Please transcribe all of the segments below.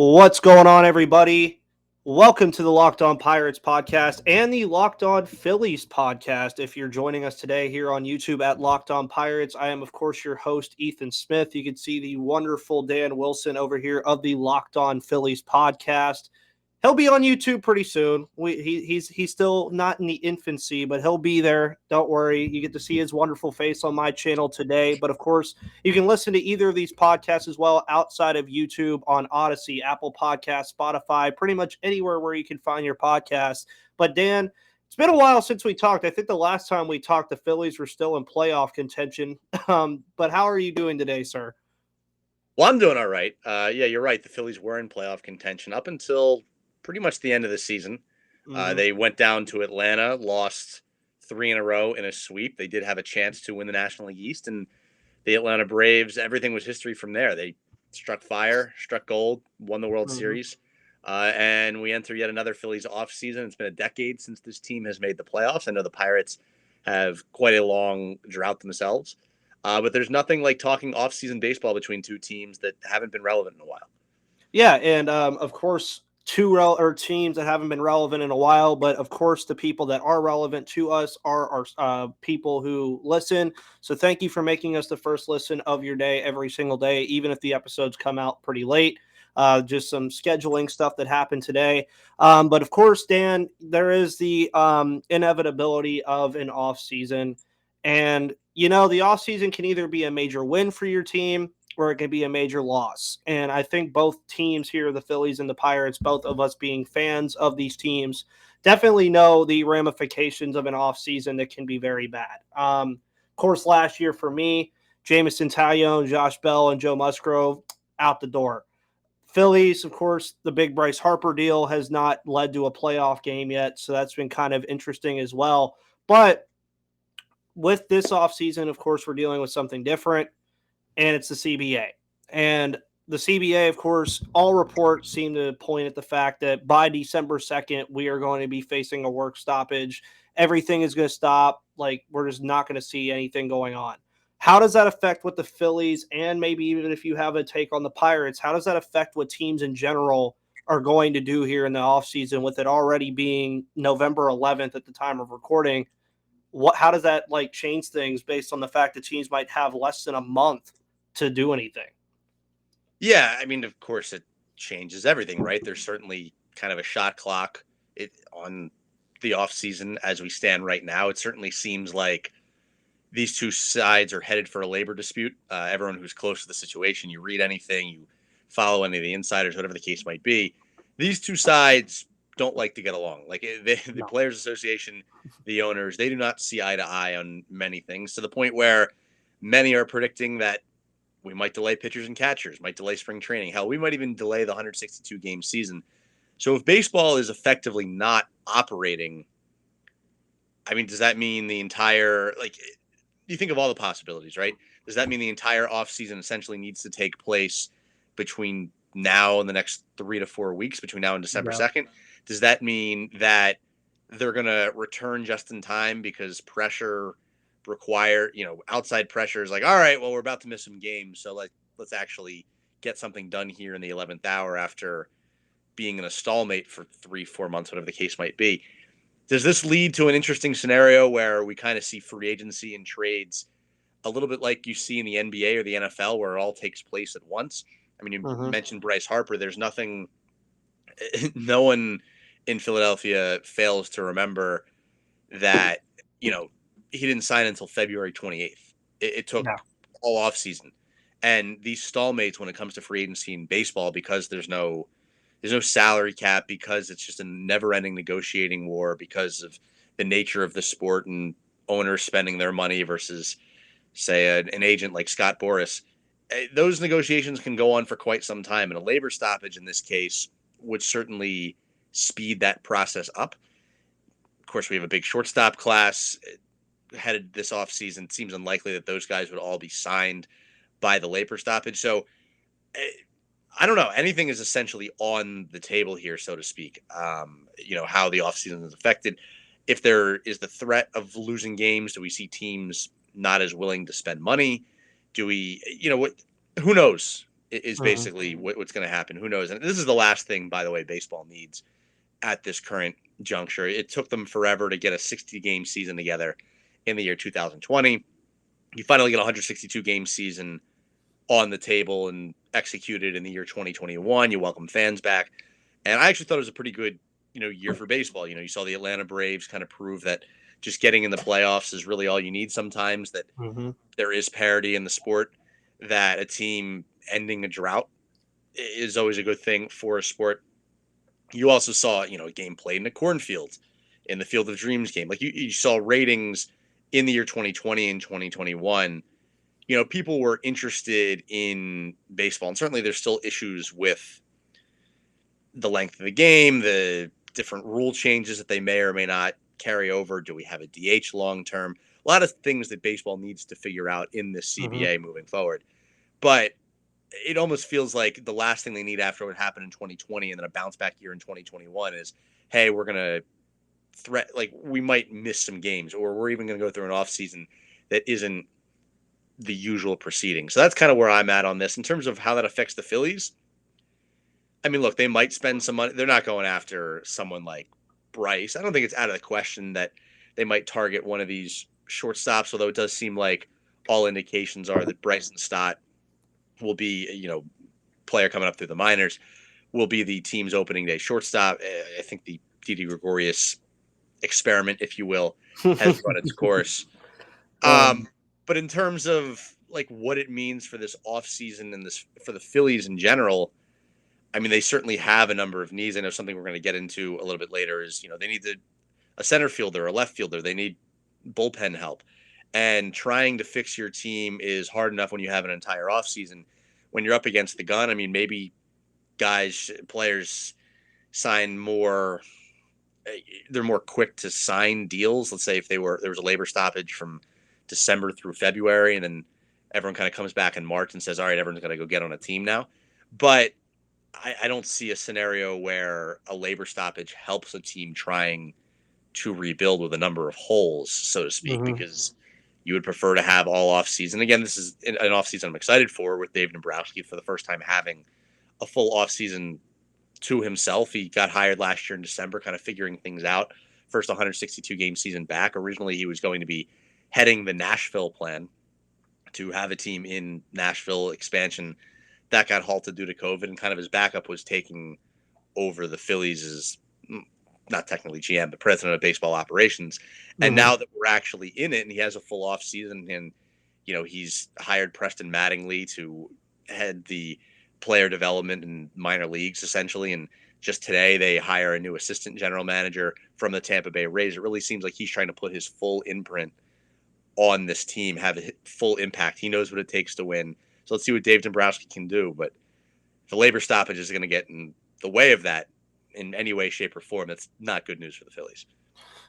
What's going on, everybody? Welcome to the Locked On Pirates podcast and the Locked On Phillies podcast. If you're joining us today here on YouTube at Locked On Pirates, I am, of course, your host, Ethan Smith. You can see the wonderful Dan Wilson over here of the Locked On Phillies podcast. He'll be on YouTube pretty soon. He's still not in the infancy, but he'll be there. Don't worry. You get to see his wonderful face on my channel today. But of course, you can listen to either of these podcasts as well outside of YouTube on Odyssey, Apple Podcasts, Spotify, pretty much anywhere where you can find your podcast. But Dan, it's been a while since we talked. I think the last time we talked, the Phillies were still in playoff contention. But how are you doing today, sir? Well, I'm doing all right. Yeah, you're right. The Phillies were in playoff contention up until pretty much the end of the season. They went down to Atlanta, lost 3 in a row in a sweep. They did have a chance to win the National League East, and the Atlanta Braves, everything was history from there. They struck fire, struck gold, won the World Series, and we enter yet another Phillies offseason. It's been a decade since this team has made the playoffs. I know the Pirates have quite a long drought themselves, but there's nothing like talking offseason baseball between two teams that haven't been relevant in a while. Yeah, and of course, teams that haven't been relevant in a while, but of course, the people that are relevant to us are our people who listen. So thank you for making us the first listen of your day every single day, even if the episodes come out pretty late. Just some scheduling stuff that happened today. But of course, Dan, there is the inevitability of an off season, and the off season can either be a major win for your team or it can be a major loss. And I think both teams here, the Phillies and the Pirates, both of us being fans of these teams, definitely know the ramifications of an offseason that can be very bad. Of course, last year for me, Jameson Taillon, Josh Bell, and Joe Musgrove out the door. Phillies, of course, the big Bryce Harper deal has not led to a playoff game yet, so that's been kind of interesting as well. But with this offseason, of course, we're dealing with something different, and it's the CBA. And the CBA, of course, all reports seem to point at the fact that by December 2nd, we are going to be facing a work stoppage. Everything is going to stop. Like, we're just not going to see anything going on. How does that affect what the Phillies, and maybe even if you have a take on the Pirates, how does that affect what teams in general are going to do here in the offseason, with it already being November 11th at the time of recording? How does that change things based on the fact that teams might have less than a month to do anything? Yeah, I mean, of course, it changes everything, right? There's certainly kind of a shot clock on the offseason as we stand right now. It certainly seems like these two sides are headed for a labor dispute. Everyone who's close to the situation, you read anything, you follow any of the insiders, whatever the case might be, these two sides don't like to get along. Like the Players Association, the owners, they do not see eye to eye on many things, to the point where many are predicting that we might delay pitchers and catchers, might delay spring training. Hell, we might even delay the 162 game season. So if baseball is effectively not operating, I mean, does that mean the entire, you think of all the possibilities, right? Does that mean the entire offseason essentially needs to take place between now and the next 3 to 4 weeks, between now and December 2nd? Does that mean that they're going to return just in time because pressure outside pressure is like, all right, well, we're about to miss some games, so let's actually get something done here in the 11th hour after being in a stalemate for 3-4 months, whatever the case might be? Does this lead to an interesting scenario where we kind of see free agency and trades a little bit like you see in the NBA or the NFL, where it all takes place at once? I mean, you mentioned Bryce Harper. There's nothing, no one in Philadelphia fails to remember that, he didn't sign until February 28th. It took all off season. And these stallmates when it comes to free agency in baseball, because there's no salary cap, because it's just a never-ending negotiating war, because of the nature of the sport and owners spending their money versus, say, an agent like Scott Boras. Those negotiations can go on for quite some time, and a labor stoppage in this case would certainly speed that process up. Of course, we have a big shortstop class headed this offseason. It seems unlikely that those guys would all be signed by the labor stoppage. So I don't know. Anything is essentially on the table here, so to speak. How the offseason is affected. If there is the threat of losing games, do we see teams not as willing to spend money? Do we, who knows? is Mhm. basically what's going to happen. Who knows? And this is the last thing, by the way, baseball needs at this current juncture. It took them forever to get a 60-game season together in the year 2020. You finally get a 162 game season on the table and executed in the year 2021. You welcome fans back. And I actually thought it was a pretty good, year for baseball. You saw the Atlanta Braves kind of prove that just getting in the playoffs is really all you need sometimes, that Mhm. there is parity in the sport, that a team ending a drought is always a good thing for a sport. You also saw, a game played in a cornfield, in the Field of Dreams game. Like you saw ratings in the year 2020 and 2021. People were interested in baseball, and certainly there's still issues with the length of the game, the different rule changes that they may or may not carry over. Do we have a DH long term? A lot of things that baseball needs to figure out in this Mhm. CBA moving forward. But it almost feels like the last thing they need after what happened in 2020 and then a bounce back year in 2021 is, hey, we're going to like we might miss some games, or we're even going to go through an off season that isn't the usual proceeding. So that's kind of where I'm at on this in terms of how that affects the Phillies. I mean, look, they might spend some money. They're not going after someone like Bryce. I don't think it's out of the question that they might target one of these shortstops, although it does seem like all indications are that Bryson Stott will be, player coming up through the minors, will be the team's opening day shortstop. I think the Didi Gregorius experiment, if you will, has run its course. Um, But in terms of like what it means for this offseason and this for the Phillies in general, I mean, they certainly have a number of needs. I know something we're going to get into a little bit later is, they need a center fielder, a left fielder. They need bullpen help. And trying to fix your team is hard enough when you have an entire offseason. When you're up against the gun, I mean, maybe players sign more. They're more quick to sign deals. Let's say if there was a labor stoppage from December through February, and then everyone kind of comes back in March and says, "All right, everyone's going to go get on a team now." But I don't see a scenario where a labor stoppage helps a team trying to rebuild with a number of holes, so to speak, mhm. because you would prefer to have all off season. Again, this is an off season I'm excited for, with Dave Dombrowski for the first time having a full off season to himself. He got hired last year in December, kind of figuring things out. First 162 game season back. Originally, he was going to be heading the Nashville plan to have a team in Nashville expansion. That got halted due to COVID, and kind of his backup was taking over the Phillies' not technically GM, but president of baseball operations. And Mhm. now that we're actually in it, and he has a full off season, and he's hired Preston Mattingly to head the player development in minor leagues essentially. And just today they hire a new assistant general manager from the Tampa Bay Rays. It really seems like he's trying to put his full imprint on this team, have a full impact. He knows what it takes to win. So let's see what Dave Dombrowski can do. But if the labor stoppage is going to get in the way of that in any way, shape, or form, that's not good news for the Phillies.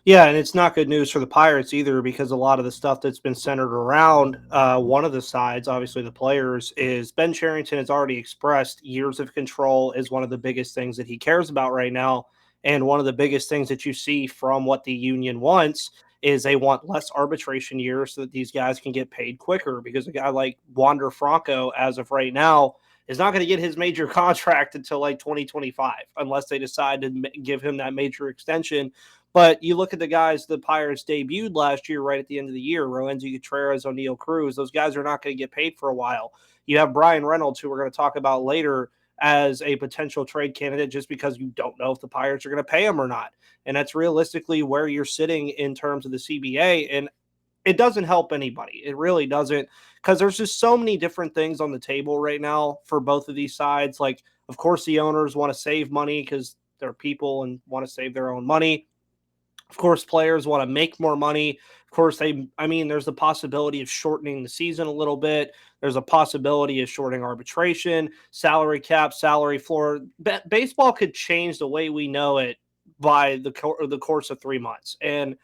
Yeah, and it's not good news for the Pirates either, because a lot of the stuff that's been centered around one of the sides, obviously the players, is Ben Cherington has already expressed years of control is one of the biggest things that he cares about right now. And one of the biggest things that you see from what the union wants is they want less arbitration years so that these guys can get paid quicker, because a guy like Wander Franco, as of right now, is not going to get his major contract until like 2025 unless they decide to give him that major extension. But you look at the guys the Pirates debuted last year, right at the end of the year, Roenzi Contreras, O'Neal Cruz. Those guys are not going to get paid for a while. You have Bryan Reynolds, who we're going to talk about later, as a potential trade candidate, just because you don't know if the Pirates are going to pay him or not. And that's realistically where you're sitting in terms of the CBA. And it doesn't help anybody. It really doesn't, because there's just so many different things on the table right now for both of these sides. Like, of course, the owners want to save money because they're people and want to save their own money. Of course, players want to make more money. Of course, there's the possibility of shortening the season a little bit. There's a possibility of shortening arbitration, salary cap, salary floor. Baseball could change the way we know it by the course of 3 months. And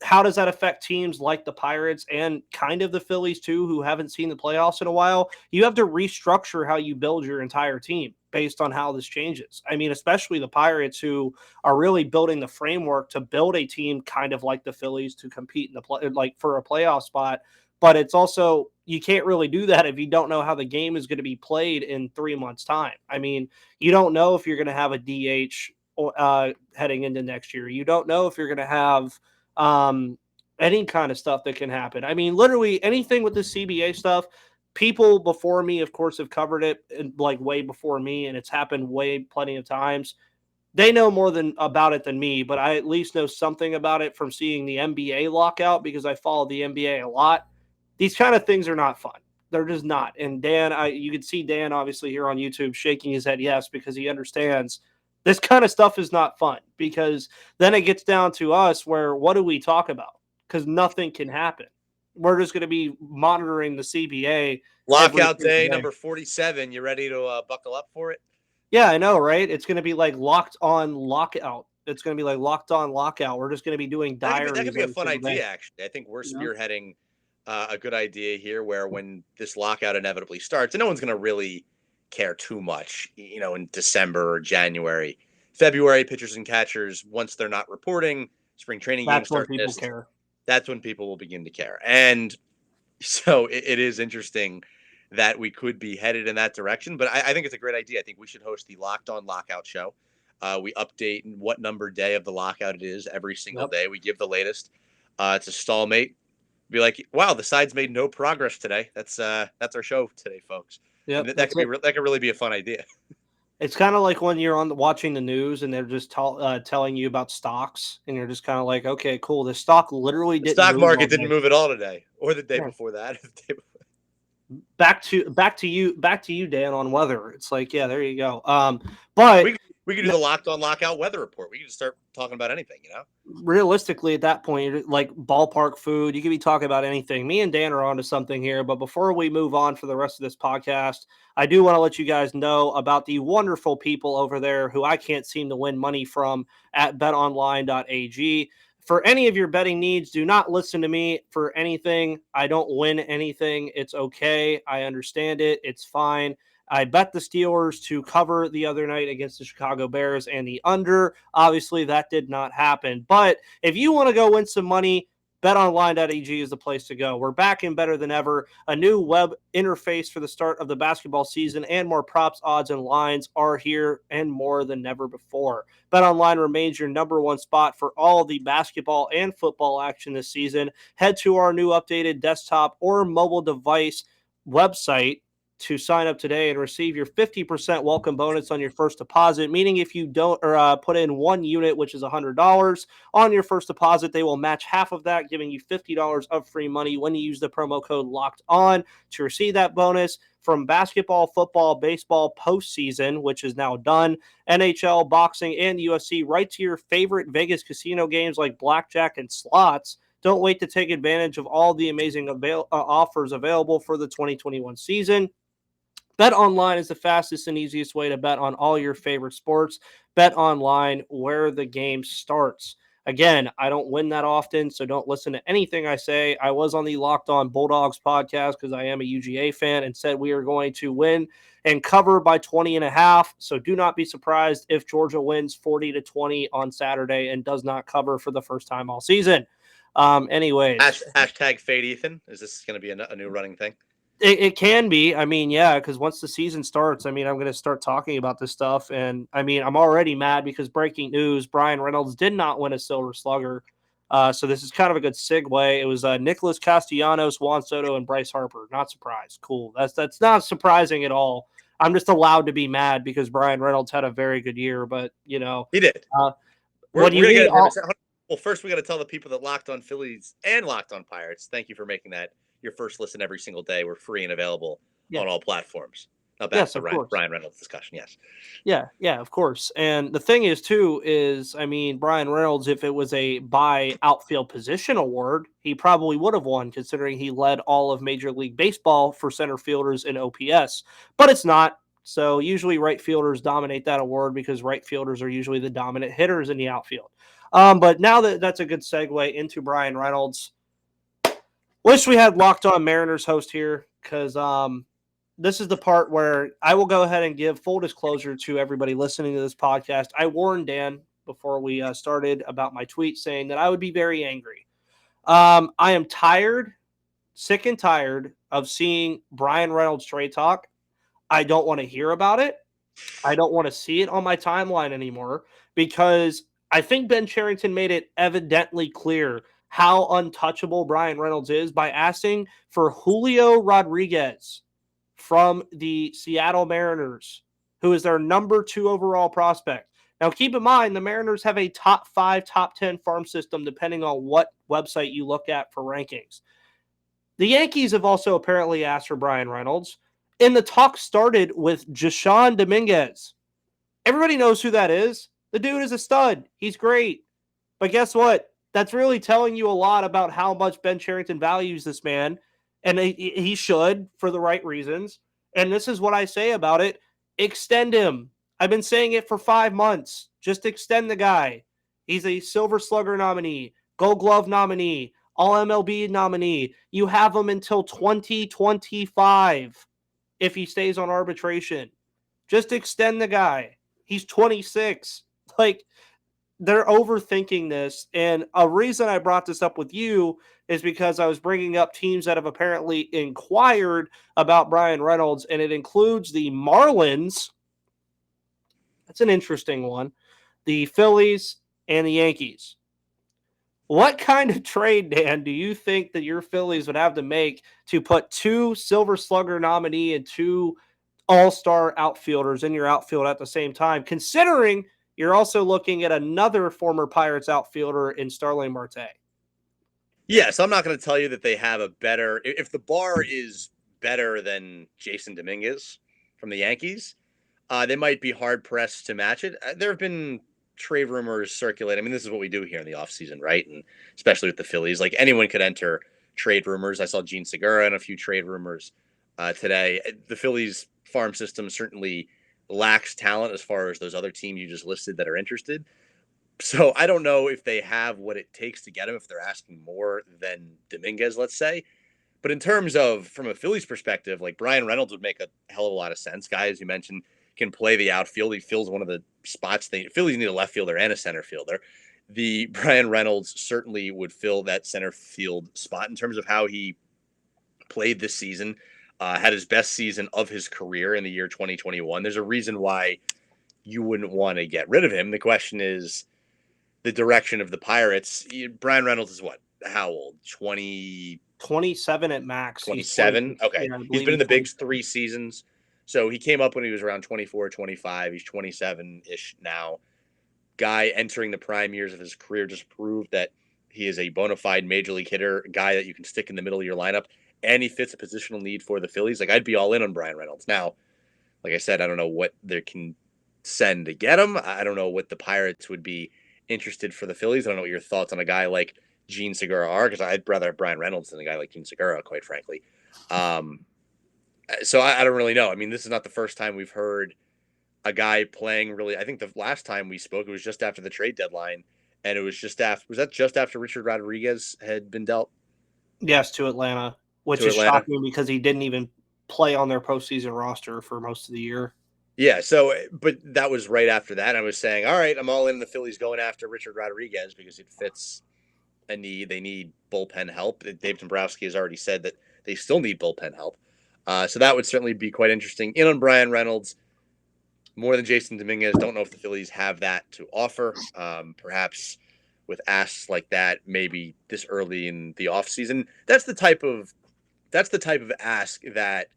how does that affect teams like the Pirates and kind of the Phillies too, who haven't seen the playoffs in a while? You have to restructure how you build your entire team based on how this changes. I mean, especially the Pirates, who are really building the framework to build a team kind of like the Phillies to compete in the play, like for a playoff spot. But it's also, you can't really do that if you don't know how the game is going to be played in 3 months' time. I mean, you don't know if you're going to have a DH heading into next year. You don't know if you're going to have any kind of stuff that can happen. I mean, literally anything with the CBA stuff. People before me, of course, have covered it like way before me, and it's happened plenty of times. They know more about it than me, but I at least know something about it from seeing the NBA lockout because I follow the NBA a lot. These kind of things are not fun. They're just not. And Dan, you can see Dan obviously here on YouTube shaking his head yes because he understands this kind of stuff is not fun because then it gets down to us where what do we talk about? Because nothing can happen. We're just going to be monitoring the CBA. Lockout day number 47. You ready to buckle up for it? Yeah, I know, right? It's going to be like locked on lockout. It's going to be like locked on lockout. We're just going to be doing diaries. That could be a fun idea, actually. I think we're spearheading a good idea here where when this lockout inevitably starts, and no one's going to really care too much, in December or January. February, pitchers and catchers, once they're not reporting, spring training games start. That's when people care. That's when people will begin to care. And so it is interesting that we could be headed in that direction. But I think it's a great idea. I think we should host the Locked On Lockout show. We update what number day of the lockout it is every single day. We give the latest. It's a stalemate. Be like, wow, the sides made no progress today. That's our show today, folks. Yeah, that could really be a fun idea. It's kind of like when you're watching the news and they're just telling you about stocks, and you're just kind of like, okay, cool. The stock literally didn't. The stock market didn't move at all today, or the day before that. Back to you, Dan, on weather. It's like, yeah, there you go. But we could do the Locked On Lockout weather report. We could just start talking about anything, Realistically, at that point, like ballpark food, you could be talking about anything. Me and Dan are onto something here. But before we move on for the rest of this podcast, I do want to let you guys know about the wonderful people over there who I can't seem to win money from at betonline.ag. For any of your betting needs, do not listen to me for anything. I don't win anything. It's okay. I understand it. It's fine. I bet the Steelers to cover the other night against the Chicago Bears and the under. Obviously, that did not happen. But if you want to go win some money, betonline.ag is the place to go. We're back and better than ever. A new web interface for the start of the basketball season and more props, odds, and lines are here and more than ever before. BetOnline remains your number one spot for all the basketball and football action this season. Head to our new updated desktop or mobile device website to sign up today and receive your 50% welcome bonus on your first deposit, meaning if you don't put in 1 unit, which is $100 on your first deposit, they will match half of that, giving you $50 of free money when you use the promo code Locked On to receive that bonus. From basketball, football, baseball, postseason, which is now done, NHL, boxing, and UFC, right to your favorite Vegas casino games like blackjack and slots. Don't wait to take advantage of all the amazing offers available for the 2021 season. BetOnline is the fastest and easiest way to bet on all your favorite sports. BetOnline, where the game starts. Again, I don't win that often, so don't listen to anything I say. I was on the Locked On Bulldogs podcast because I am a UGA fan and said we are going to win and cover by 20.5. So do not be surprised if Georgia wins 40-20 on Saturday and does not cover for the first time all season. Anyways. Hashtag Fade Ethan. Is this going to be a new running thing? It can be. I mean, yeah, because once the season starts, I mean, I'm going to start talking about this stuff. And, I mean, I'm already mad because breaking news, Bryan Reynolds did not win a Silver Slugger. So this is kind of a good segue. It was Nicholas Castellanos, Juan Soto, and Bryce Harper. Not surprised. Cool. That's not surprising at all. I'm just allowed to be mad because Bryan Reynolds had a very good year. But, he did. Well, first we got to tell the people that Locked On Phillies and Locked On Pirates, thank you for making that your first listen every single day. We're free and available on all platforms. Now back to the Bryan Reynolds discussion. Yes. Yeah, of course. And the thing is, too, I mean, Bryan Reynolds, if it was a by outfield position award, he probably would have won, considering he led all of Major League Baseball for center fielders in OPS. But it's not. So usually right fielders dominate that award because right fielders are usually the dominant hitters in the outfield. But now that's a good segue into Bryan Reynolds. Wish we had Locked On Mariners host here because this is the part where I will go ahead and give full disclosure to everybody listening to this podcast. I warned Dan before we started about my tweet saying that I would be very angry. I am tired, sick and tired of seeing Bryan Reynolds trade talk. I don't want to hear about it. I don't want to see it on my timeline anymore because I think Ben Cherington made it evidently clear how untouchable Bryan Reynolds is by asking for Julio Rodriguez from the Seattle Mariners, who is their number 2 overall prospect. Now, keep in mind, the Mariners have a top 5, top 10 farm system, depending on what website you look at for rankings. The Yankees have also apparently asked for Bryan Reynolds, and the talk started with Jashawn Dominguez. Everybody knows who that is. The dude is a stud. He's great. But guess what? That's really telling you a lot about how much Ben Cherington values this man, and he should for the right reasons. And this is what I say about it. Extend him. I've been saying it for 5 months. Just extend the guy. He's a Silver Slugger nominee, Gold Glove nominee, All MLB nominee. You have him until 2025 if he stays on arbitration. Just extend the guy. He's 26. Like, they're overthinking this. And a reason I brought this up with you is because I was bringing up teams that have apparently inquired about Bryan Reynolds, and it includes the Marlins. That's an interesting one. The Phillies and the Yankees. What kind of trade, Dan, do you think that your Phillies would have to make to put 2 Silver Slugger nominee and 2 all-star outfielders in your outfield at the same time, considering you're also looking at another former Pirates outfielder in Starling Marte? Yeah, so I'm not going to tell you that they have a better – if the bar is better than Jason Dominguez from the Yankees, they might be hard-pressed to match it. There have been trade rumors circulate. I mean, this is what we do here in the offseason, right? And especially with the Phillies. Like, anyone could enter trade rumors. I saw Gene Segura and a few trade rumors today. The Phillies farm system certainly lacks talent as far as those other teams you just listed that are interested. So I don't know if they have what it takes to get him, if they're asking more than Dominguez, let's say. But in terms of, from a Phillies perspective, like, Bryan Reynolds would make a hell of a lot of sense. Guy, as you mentioned, can play the outfield. He fills one of the spots. Phillies need a left fielder and a center fielder. The Bryan Reynolds certainly would fill that center field spot in terms of how he played this season. Had his best season of his career in the year 2021. There's a reason why you wouldn't want to get rid of him. The question is the direction of the Pirates. Bryan Reynolds is what? How old? 27 at max. 27? Okay. Yeah, he's been in the bigs 3 seasons. So he came up when he was around 24, 25. He's 27-ish now. Guy entering the prime years of his career just proved that he is a bona fide major league hitter, a guy that you can stick in the middle of your lineup, and he fits a positional need for the Phillies. Like, I'd be all in on Bryan Reynolds. Now, like I said, I don't know what they can send to get him. I don't know what the Pirates would be interested for the Phillies. I don't know what your thoughts on a guy like Gene Segura are, because I'd rather have Bryan Reynolds than a guy like Gene Segura, quite frankly. So I don't really know. I mean, this is not the first time we've heard a guy playing really. I think the last time we spoke, it was just after the trade deadline, and it was just after. Was that just after Richard Rodriguez had been dealt? Yes, to Atlanta, which is shocking because he didn't even play on their postseason roster for most of the year. Yeah, so, but that was right after that. I was saying, all right, I'm all in the Phillies going after Richard Rodriguez because it fits a need. They need bullpen help. Dave Dombrowski has already said that they still need bullpen help. So that would certainly be quite interesting. In on Bryan Reynolds, more than Jason Dominguez. Don't know if the Phillies have that to offer. Perhaps with asks like that, maybe this early in the offseason. That's the type of ask that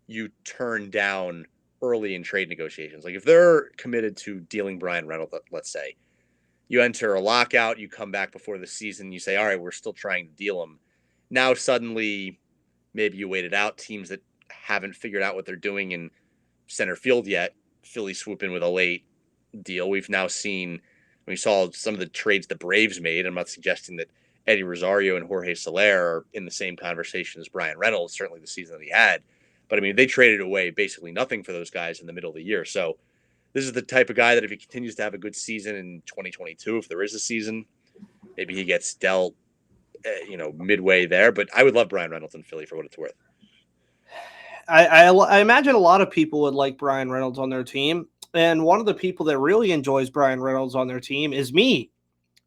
you turn down early in trade negotiations. Like, if they're committed to dealing Bryan Reynolds, let's say, you enter a lockout, you come back before the season, you say, all right, we're still trying to deal him. Now suddenly, maybe you wait it out. Teams that haven't figured out what they're doing in center field yet, Philly swoop in with a late deal. We've now seen, we saw some of the trades the Braves made. I'm not suggesting that Eddie Rosario and Jorge Soler are in the same conversation as Bryan Reynolds, certainly the season that he had. But, I mean, they traded away basically nothing for those guys in the middle of the year. So this is the type of guy that if he continues to have a good season in 2022, if there is a season, maybe he gets dealt, midway there. But I would love Bryan Reynolds in Philly for what it's worth. I imagine a lot of people would like Bryan Reynolds on their team. And one of the people that really enjoys Bryan Reynolds on their team is me,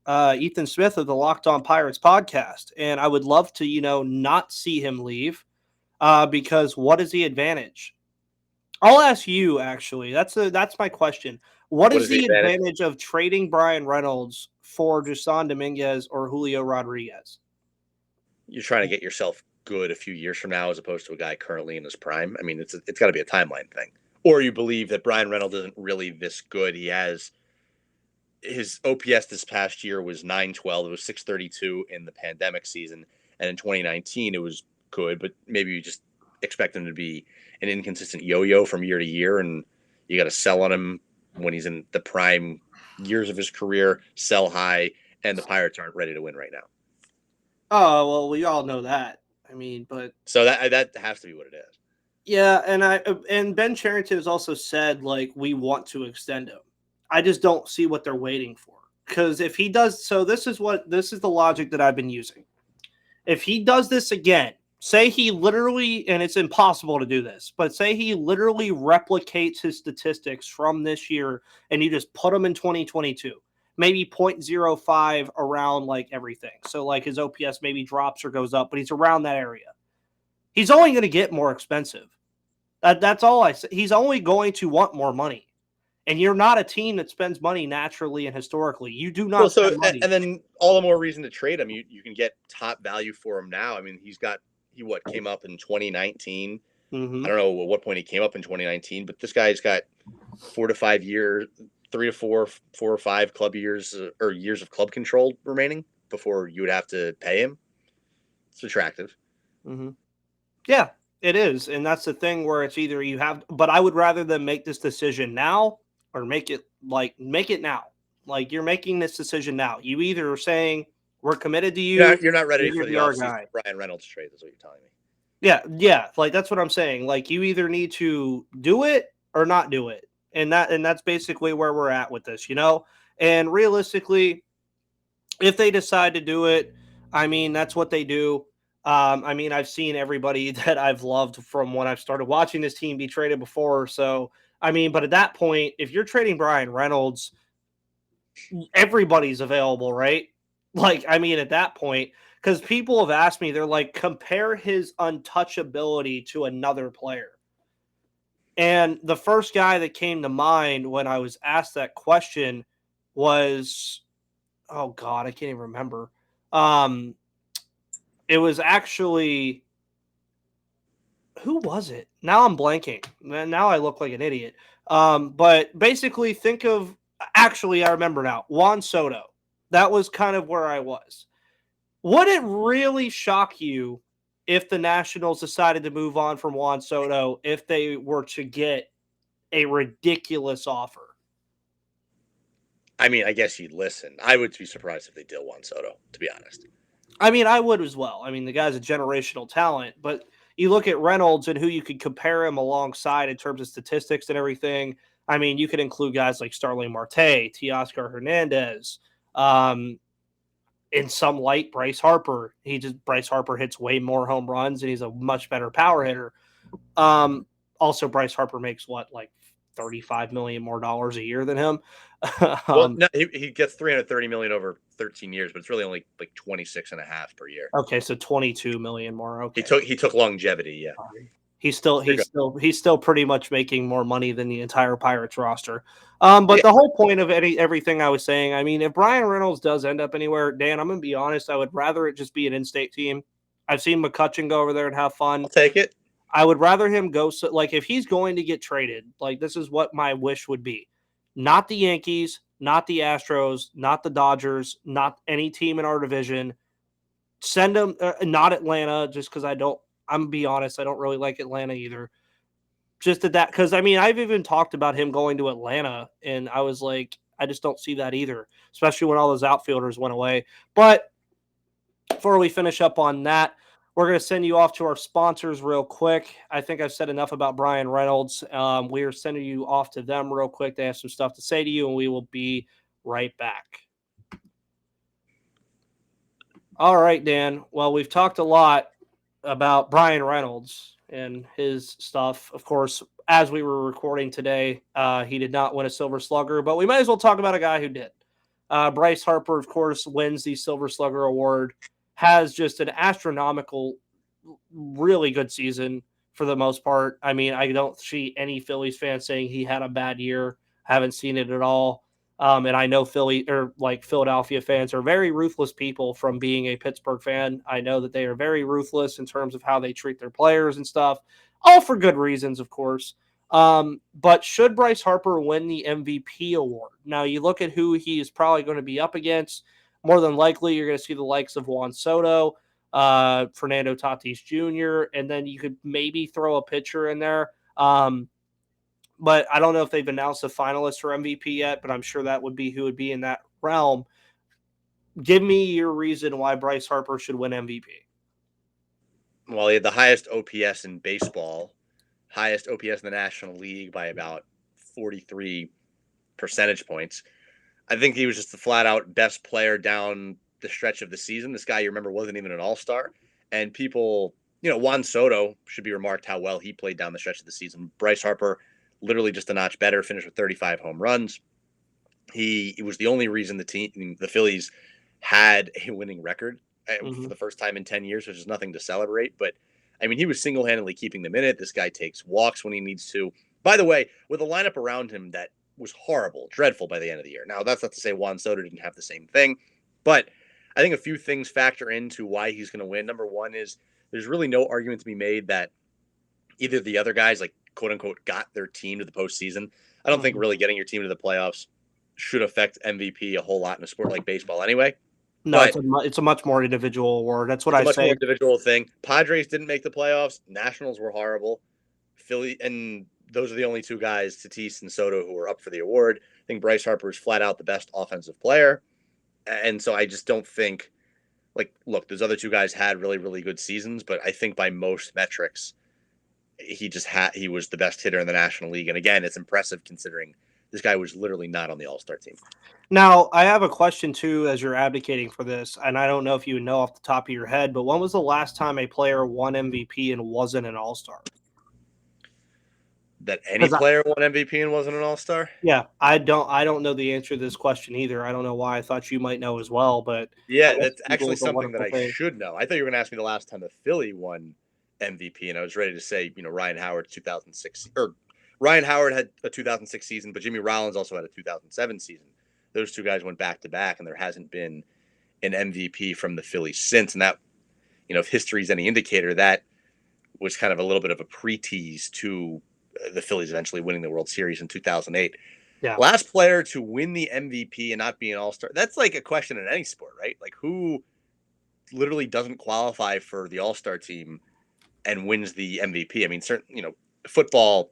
Ethan Smith of the Locked On Pirates podcast. And I would love to, not see him leave. because what is the advantage? I'll ask you, actually. That's my question. What What is is the the advantage? advantage of trading Bryan Reynolds for Dusan Dominguez or Julio Rodriguez? You're trying to get yourself good a few years from now, as opposed to a guy currently in his prime. I mean, it's got to be a timeline thing. Or you believe that Bryan Reynolds isn't really this good. He has his OPS this past year was 912. It was 632 in the pandemic season, and in 2019 it was good, but maybe you just expect him to be an inconsistent yo-yo from year to year, and you got to sell on him when he's in the prime years of his career, sell high, and the Pirates aren't ready to win right now. Oh, well, we all know that. I mean, but So that has to be what it is. yeah, and Ben Cherington has also said like we want to extend him. I just don't see what they're waiting for. Because if he does, so this is the logic that I've been using. If he does this again, say he literally, and it's impossible to do this, but say he literally replicates his statistics from this year and you just put him in 2022, maybe 0.05 around like everything. So like his OPS maybe drops or goes up, but he's around that area. He's only going to get more expensive. That's all I say. He's only going to want more money. And you're not a team that spends money naturally and historically. You do not spend money. And then all the more reason to trade him. You can get top value for him now. I mean, he came up in 2019. Mm-hmm. I don't know at what point he came up in 2019, but this guy's got 4 to 5 years, 3 to 4 or 5 club years or years of club control remaining before you would have to pay him. It's attractive. Mm-hmm. Yeah, it is. And that's the thing where it's either you have, but I would rather them make this decision now or make it now. Like you're making this decision now. You either are saying we're committed to you. You're not ready for the our offseason guy. Bryan Reynolds trade, is what you're telling me. Yeah. Like that's what I'm saying. Like you either need to do it or not do it. And that's basically where we're at with this, And realistically, if they decide to do it, I mean, that's what they do. I mean, I've seen everybody that I've loved from when I've started watching this team be traded before. So, I mean, but at that point, if you're trading Bryan Reynolds, everybody's available, right? Like, I mean, at that point, because people have asked me, they're like, compare his untouchability to another player. And the first guy that came to mind when I was asked that question was, oh God, I can't even remember. It was actually, who was it? Now I'm blanking. Now I look like an idiot. But basically, I remember now. Juan Soto. That was kind of where I was. Would it really shock you if the Nationals decided to move on from Juan Soto if they were to get a ridiculous offer? I mean, I guess you'd listen. I would be surprised if they deal Juan Soto, to be honest. I mean, I would as well. I mean, the guy's a generational talent, but you look at Reynolds and who you could compare him alongside in terms of statistics and everything. I mean, you could include guys like Starling Marte, Teoscar Hernandez, in some light, Bryce Harper. Bryce Harper hits way more home runs and he's a much better power hitter. Also, Bryce Harper makes like $35 million more a year than him. Well, no, he gets $330 million over 13 years, but it's really only like 26.5 per year. Okay, so $22 million more. Okay, he took longevity. Yeah, he's still pretty much making more money than the entire Pirates roster. But the whole point of everything I was saying, I mean, if Bryan Reynolds does end up anywhere, Dan, I'm gonna be honest, I would rather it just be an in-state team. I've seen McCutchen go over there and have fun. I'll take it. I would rather him go. So, like, if he's going to get traded, like, this is what my wish would be. Not the Yankees, not the Astros, not the Dodgers, not any team in our division. Send him, not Atlanta, just because I'm going to be honest, I don't really like Atlanta either. Just that, because, I mean, I've even talked about him going to Atlanta, and I was like, I just don't see that either, especially when all those outfielders went away. But before we finish up on that, we're going to send you off to our sponsors real quick. I think I've said enough about Bryan Reynolds. We are sending you off to them real quick. They have some stuff to say to you, and we will be right back. All right, Dan. Well, we've talked a lot about Bryan Reynolds and his stuff. Of course, as we were recording today, he did not win a Silver Slugger, but we might as well talk about a guy who did. Bryce Harper, of course, wins the Silver Slugger award. Has just an astronomical really good season for the most part. I mean, I don't see any Phillies fans saying he had a bad year. Haven't seen it at all. And I know Philadelphia fans are very ruthless people from being a Pittsburgh fan. I know that they are very ruthless in terms of how they treat their players and stuff, all for good reasons, of course. But should Bryce Harper win the MVP award? Now, you look at who he is probably going to be up against. More than likely, you're going to see the likes of Juan Soto, Fernando Tatis Jr., and then you could maybe throw a pitcher in there. But I don't know if they've announced a finalist for MVP yet, but I'm sure that would be who would be in that realm. Give me your reason why Bryce Harper should win MVP. Well, he had the highest OPS in baseball, highest OPS in the National League by about 43 percentage points. I think he was just the flat out best player down the stretch of the season. This guy, you remember, wasn't even an all-star. And people, Juan Soto should be remarked how well he played down the stretch of the season. Bryce Harper, literally just a notch better, finished with 35 home runs. He was the only reason the Phillies had a winning record for the first time in 10 years, which is nothing to celebrate. But, I mean, he was single-handedly keeping them in it. This guy takes walks when he needs to. By the way, with a lineup around him that was horrible, dreadful by the end of the year. Now, that's not to say Juan Soto didn't have the same thing, but I think a few things factor into why he's going to win. Number one is there's really no argument to be made that either the other guys, like, quote-unquote, got their team to the postseason. I don't think really getting your team to the playoffs should affect MVP a whole lot in a sport like baseball anyway. No, it's a much more individual award. That's what I say. It's a much more individual thing. Padres didn't make the playoffs. Nationals were horrible. Philly, and those are the only two guys, Tatis and Soto, who were up for the award. I think Bryce Harper is flat out the best offensive player. And so I just don't think, look, those other two guys had really, really good seasons, but I think by most metrics, he was the best hitter in the National League. And again, it's impressive considering this guy was literally not on the All-Star team. Now, I have a question, too, as you're advocating for this, and I don't know if you know off the top of your head, but when was the last time a player won MVP and wasn't an All-Star? That any player won MVP and wasn't an All-Star? Yeah, I don't know the answer to this question either. I don't know why. I thought you might know as well, but yeah, that's actually something that I should know. I thought you were going to ask me the last time a Philly won MVP, and I was ready to say, Ryan Howard 2006, or Ryan Howard had a 2006 season, but Jimmy Rollins also had a 2007 season. Those two guys went back to back, and there hasn't been an MVP from the Phillies since. And that, if history is any indicator, that was kind of a little bit of a pre-tease to the Phillies eventually winning the World Series in 2008. Yeah. Last player to win the MVP and not be an All-Star. That's like a question in any sport, right? Like, who literally doesn't qualify for the All-Star team and wins the MVP? I mean, football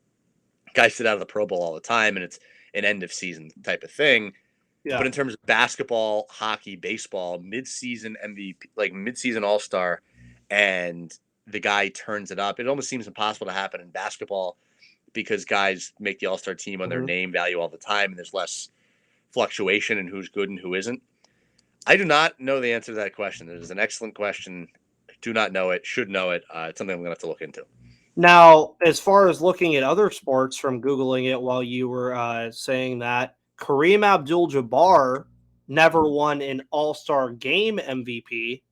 guys sit out of the Pro Bowl all the time, and it's an end of season type of thing. Yeah. But in terms of basketball, hockey, baseball, mid-season MVP, like mid-season All-Star, and the guy turns it up, it almost seems impossible to happen in basketball because guys make the All-Star team on their name value all the time, and there's less fluctuation in who's good and who isn't. I do not know the answer to that question. It is an excellent question. I do not know it. Should know it. It's something I'm going to have to look into. Now, as far as looking at other sports from Googling it while you were saying that, Kareem Abdul-Jabbar never won an All-Star Game MVP,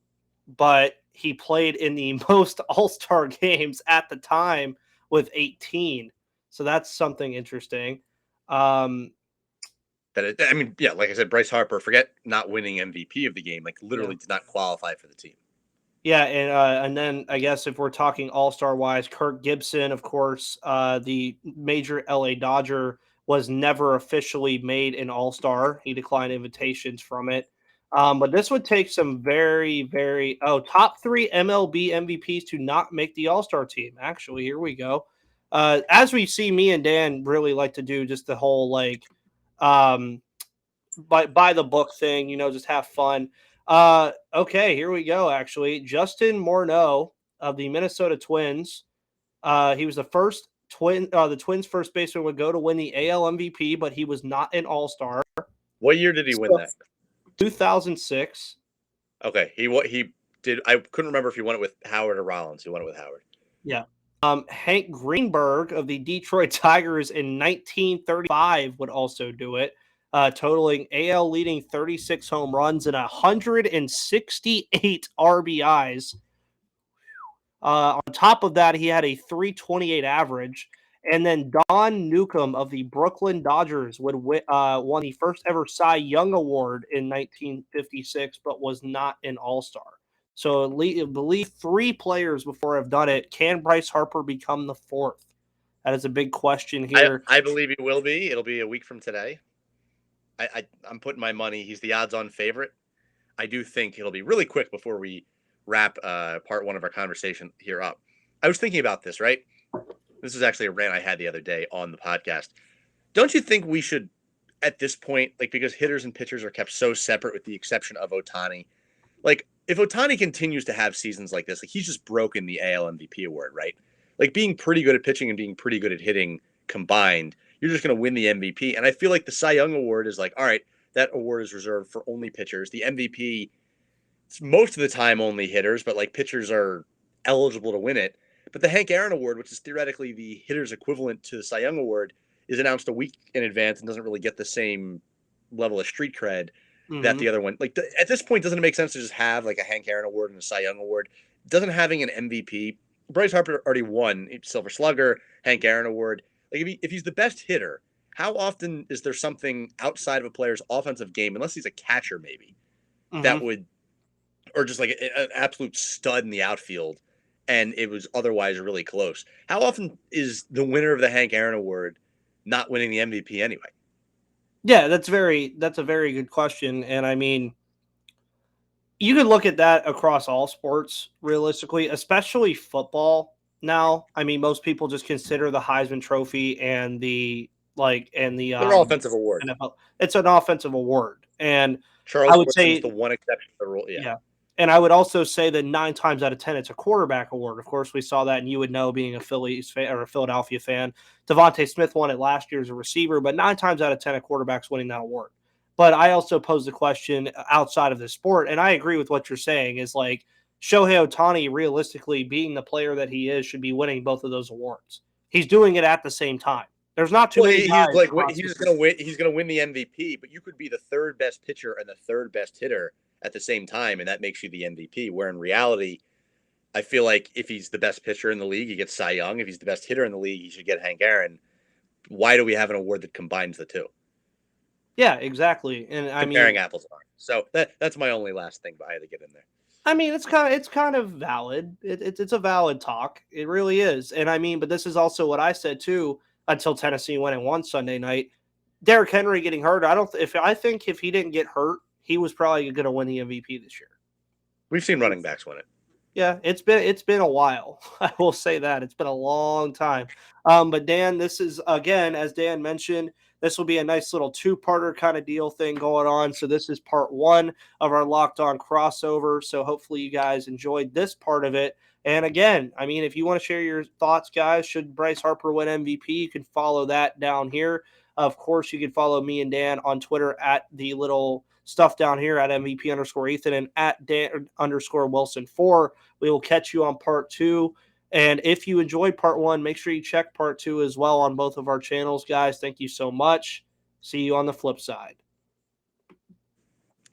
but he played in the most All-Star games at the time with 18. So that's something interesting. Like I said, Bryce Harper, forget not winning MVP of the game, literally did not qualify for the team. Yeah, and then I guess if we're talking All-Star wise, Kirk Gibson, of course, the major LA Dodger, was never officially made an All-Star. He declined invitations from it. But this would take some very, very top 3 MLB MVPs to not make the All-Star team. Actually, here we go. As we see, me and Dan really like to do just the whole by the book thing, just have fun. Okay, here we go. Actually, Justin Morneau of the Minnesota Twins. He was the first the Twins first baseman would go to win the AL MVP, but he was not an All-Star. What year did he win that? 2006. Okay, he did. I couldn't remember if he won it with Howard or Rollins. He won it with Howard. Yeah. Hank Greenberg of the Detroit Tigers in 1935 would also do it. Totaling AL leading 36 home runs and 168 RBIs. On top of that, he had a 328 average. And then Don Newcomb of the Brooklyn Dodgers won the first ever Cy Young Award in 1956, but was not an All-Star. So I believe 3 players before have done it. Can Bryce Harper become the 4th? That is a big question here. I believe he will be. It'll be a week from today. I'm putting my money. He's the odds-on favorite. I do think it'll be really quick before we wrap part 1 of our conversation here up. I was thinking about this, right? This is actually a rant I had the other day on the podcast. Don't you think we should, at this point, like, because hitters and pitchers are kept so separate with the exception of Ohtani, like, if Ohtani continues to have seasons like this, like, he's just broken the AL MVP award, right? Like, being pretty good at pitching and being pretty good at hitting combined, you're just going to win the MVP. And I feel like the Cy Young Award is like, all right, that award is reserved for only pitchers. The MVP, it's most of the time only hitters, but like pitchers are eligible to win it. But the Hank Aaron Award, which is theoretically the hitter's equivalent to the Cy Young Award, is announced a week in advance and doesn't really get the same level of street cred that the other one. Like, at this point, doesn't it make sense to just have like a Hank Aaron Award and a Cy Young Award? Doesn't having an MVP, Bryce Harper already won Silver Slugger, Hank Aaron Award. Like, if he's the best hitter, how often is there something outside of a player's offensive game, unless he's a catcher maybe, that would, or just like an absolute stud in the outfield, and it was otherwise really close? How often is the winner of the Hank Aaron Award not winning the MVP anyway? Yeah, that's a very good question. And I mean, you could look at that across all sports realistically, especially football now. I mean, most people just consider the Heisman Trophy and the They're all offensive awards. NFL. It's an offensive award. And Charles I would Woodson say is the one exception to the rule. Yeah. And I would also say that 9 times out of 10, it's a quarterback award. Of course, we saw that, and you would know, being a Phillies fan or a Philadelphia fan. Devontae Smith won it last year as a receiver, but 9 times out of 10, a quarterback's winning that award. But I also pose the question outside of the sport, and I agree with what you're saying, is like Shohei Ohtani, realistically, being the player that he is, should be winning both of those awards. He's doing it at the same time. There's not too many guys. He's going to win. He's going to win the MVP, but you could be the 3rd best pitcher and the 3rd best hitter at the same time, and that makes you the MVP. Where in reality, I feel like if he's the best pitcher in the league, he gets Cy Young. If he's the best hitter in the league, he should get Hank Aaron. Why do we have an award that combines the two? Yeah, exactly. And comparing apples and oranges. So that's my only last thing, but I had to get in there. I mean, it's kind of valid. It's a valid talk. It really is. And I mean, but this is also what I said too. Until Tennessee went and won Sunday night, Derrick Henry getting hurt. I think if he didn't get hurt, he was probably going to win the MVP this year. We've seen running backs win it. Yeah, it's been a while. I will say that it's been a long time. But Dan, this is, again, as Dan mentioned, this will be a nice little 2-parter kind of deal thing going on. So this is part 1 of our Locked On crossover. So hopefully you guys enjoyed this part of it. And again, I mean, if you want to share your thoughts, guys, should Bryce Harper win MVP, you can follow that down here. Of course, you can follow me and Dan on Twitter at the little stuff down here at MVP_Ethan and at Dan_Wilson4. We will catch you on part 2. And if you enjoyed part 1, make sure you check part 2 as well on both of our channels, guys. Thank you so much. See you on the flip side.